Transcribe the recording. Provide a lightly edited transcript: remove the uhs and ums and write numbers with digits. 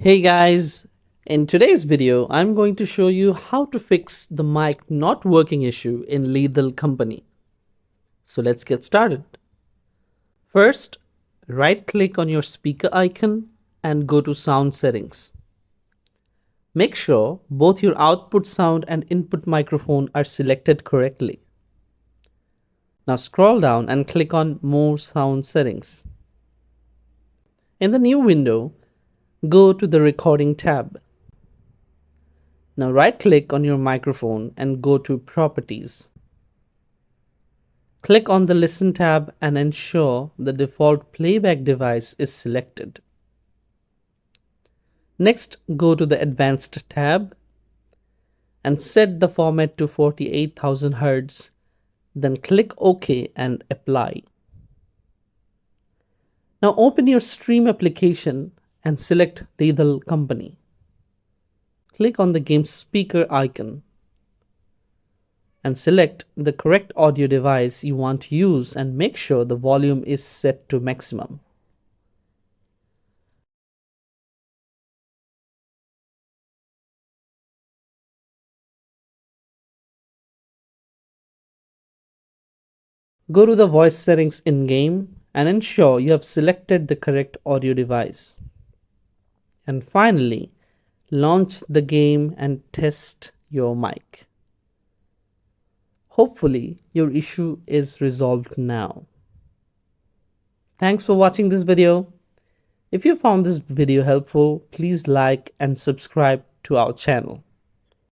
Hey guys, in today's video, I'm going to show you how to fix the mic not working issue in Lethal Company. So let's get started. First, right click on your speaker icon and go to sound settings. Make sure both your output sound and input microphone are selected correctly. Now scroll down and click on more sound settings. In the new window, go to the recording tab. Now right-click on your microphone and go to Properties. Click on the Listen tab and ensure the default playback device is selected. Next, go to the Advanced tab and set the format to 48,000 Hz. Then click OK and Apply. Now open your Stream application and select Lethal Company. Click on the game speaker icon and select the correct audio device you want to use and make sure the volume is set to maximum. Go to the voice settings in-game and ensure you have selected the correct audio device. And finally, launch the game and test your mic. Hopefully, your issue is resolved now. Thanks for watching this video. If you found this video helpful, please like and subscribe to our channel.